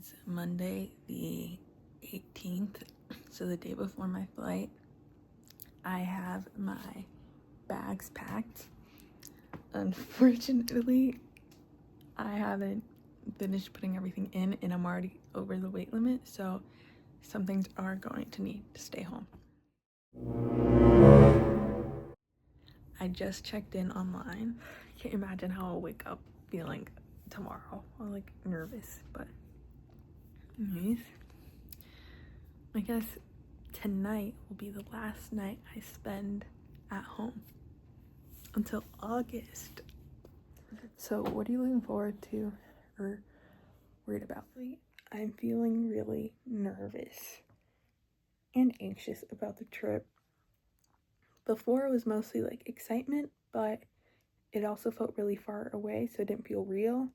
It's Monday the 18th, so the day before my flight. I have my bags packed. Unfortunately, I haven't finished putting everything in and I'm already over the weight limit, so some things are going to need to stay home. I just checked in online. I can't imagine how I'll wake up feeling tomorrow. I'm like nervous, but anyways, I guess tonight will be the last night I spend at home until August. So what are you looking forward to or worried about? I'm feeling really nervous and anxious about the trip. Before it was mostly like excitement, but it also felt really far away, so it didn't feel real.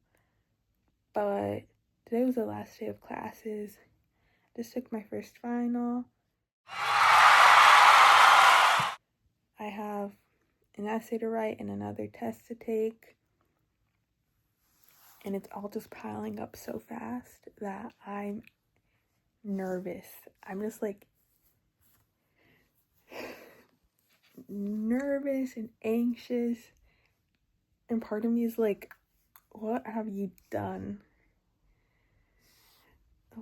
But today was the last day of classes. Just took my first final. I have an essay to write and another test to take. And it's all just piling up so fast that I'm nervous. I'm just like nervous and anxious. And part of me is like, what have you done?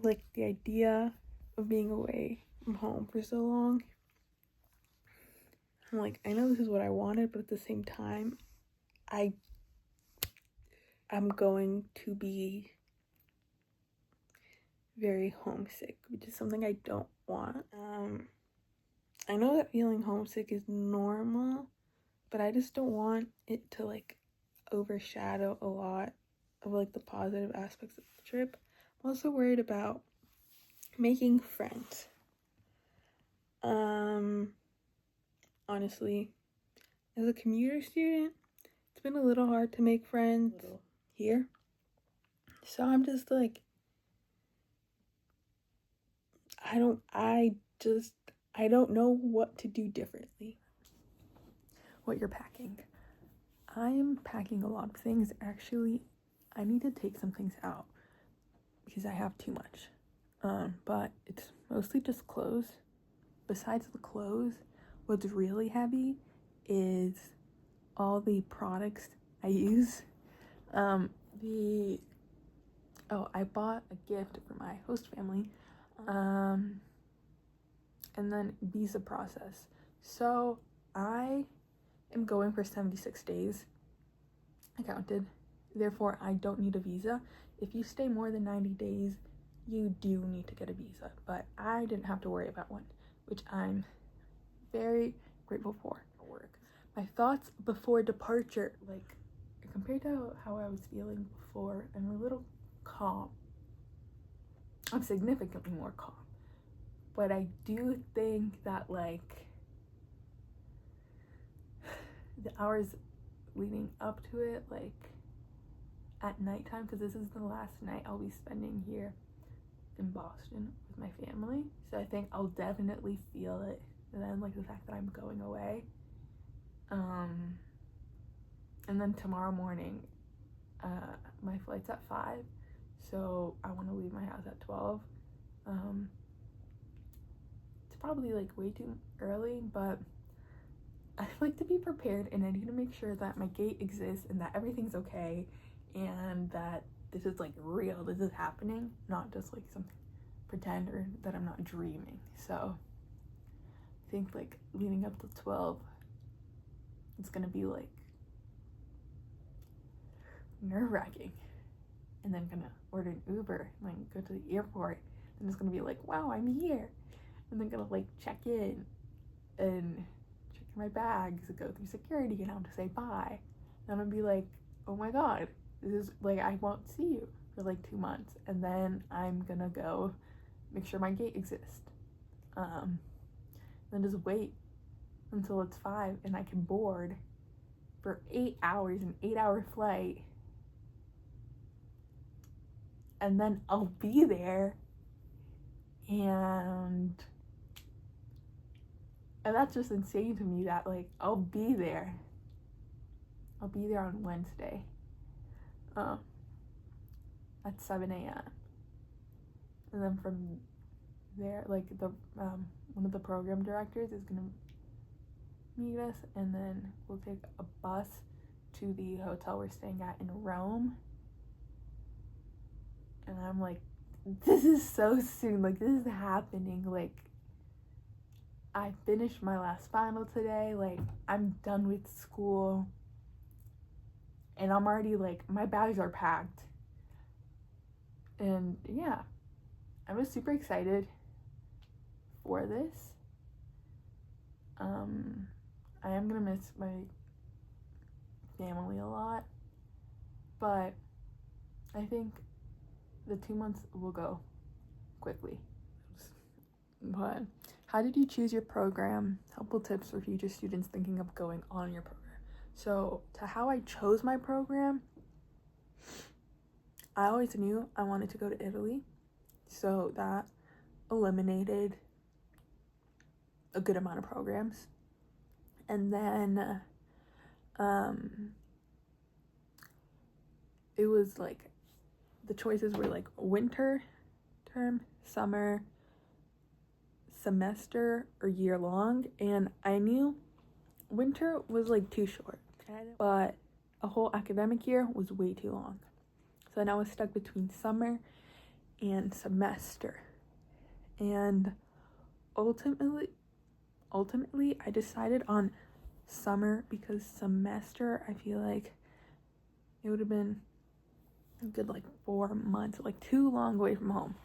Like the idea of being away from home for so long. I'm like, I know this is what I wanted, but at the same time, I'm going to be very homesick, which is something I don't want. I know that feeling homesick is normal, but I just don't want it to like overshadow a lot of like the positive aspects of the trip. I'm also worried about making friends. Honestly, as a commuter student, it's been a little hard to make friends here. So I'm just like, I don't know what to do differently. What you're packing. I am packing a lot of things. Actually, I need to take some things out because I have too much. But it's mostly just clothes. Besides the clothes, what's really heavy is all the products I use. I bought a gift for my host family. And then visa process. So I am going for 76 days. I counted. Therefore, I don't need a visa. If you stay more than 90 days, you do need to get a visa. But I didn't have to worry about one, which I'm very grateful for. My thoughts before departure, like compared to how I was feeling before, I'm a little calm. I'm significantly more calm. But I do think that like the hours leading up to it, like at nighttime, because this is the last night I'll be spending here in Boston with my family, so I think I'll definitely feel it. And then like the fact that I'm going away, and then tomorrow morning my flight's at 5, so I want to leave my house at 12. It's probably like way too early, but I like to be prepared, and I need to make sure that my gate exists and that everything's okay and that this is like real, this is happening, not just like something pretend or that I'm not dreaming. So I think like leading up to 12, it's gonna be like nerve-wracking, and then gonna order an Uber and like go to the airport, and it's gonna be like, wow, I'm here, and then gonna like check in and check my bags, go through security, and I'll just say bye. And I'm gonna be like, oh my god, this is like, I won't see you for like 2 months, and then I'm gonna go make sure my gate exists. Then just wait until it's 5 and I can board for 8 hours, an 8-hour flight, and then I'll be there, and that's just insane to me that like I'll be there on Wednesday at 7 a.m. and then from there, like, the one of the program directors is gonna meet us, and then we'll take a bus to the hotel we're staying at in Rome. And I'm like, this is so soon, like, this is happening. Like, I finished my last final today, like, I'm done with school, and I'm already, like, my bags are packed. And yeah, I was super excited for this. I am gonna miss my family a lot, but I think the 2 months will go quickly. But how did you choose your program? Helpful tips for future students thinking of going on your program. So to how I chose my program, I always knew I wanted to go to Italy, so that eliminated a good amount of programs. And then it was like, the choices were like winter term, summer, semester, or year long, and I knew winter was like too short, but a whole academic year was way too long. So then I was stuck between summer and semester, and ultimately I decided on summer, because semester, I feel like it would have been a good like 4 months, like too long away from home.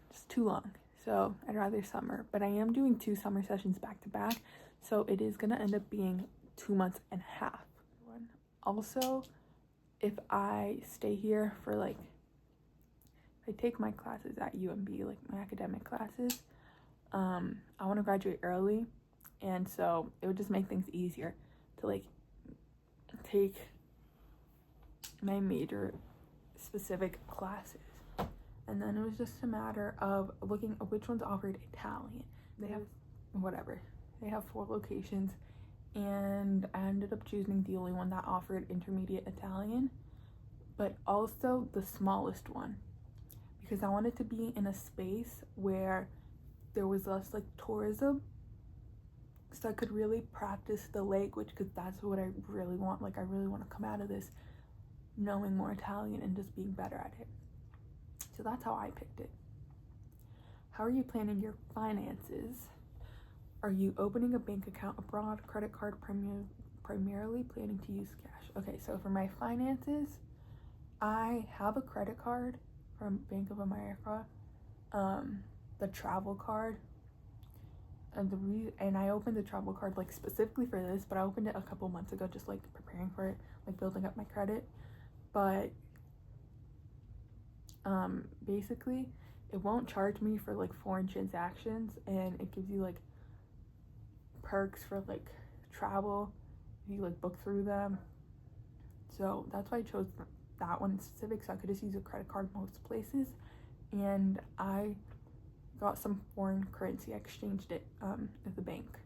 Just too long. So I'd rather summer, but I am doing 2 summer sessions back to back, so it is gonna end up being 2 months and a half. Also, if I stay here for like, if I take my classes at UMB, like my academic classes, I want to graduate early, and so it would just make things easier to like take my major specific classes. And then it was just a matter of looking at which ones offered Italian. They have 4 locations, and I ended up choosing the only one that offered intermediate Italian, but also the smallest one, because I wanted to be in a space where there was less like tourism, so I could really practice the language, because that's what I really want. Like, I really want to come out of this knowing more Italian and just being better at it. So that's how I picked it. How are you planning your finances? Are you opening a bank account abroad, credit card, primarily planning to use cash? Okay, so for my finances, I have a credit card from Bank of America, the travel card, and I opened the travel card like specifically for this, but I opened it a couple months ago, just like preparing for it, like building up my credit. But basically it won't charge me for like foreign transactions, and it gives you like perks for like travel if you like book through them. So that's why I chose that one in specific, so I could just use a credit card most places. And I got some foreign currency, I exchanged it at the bank.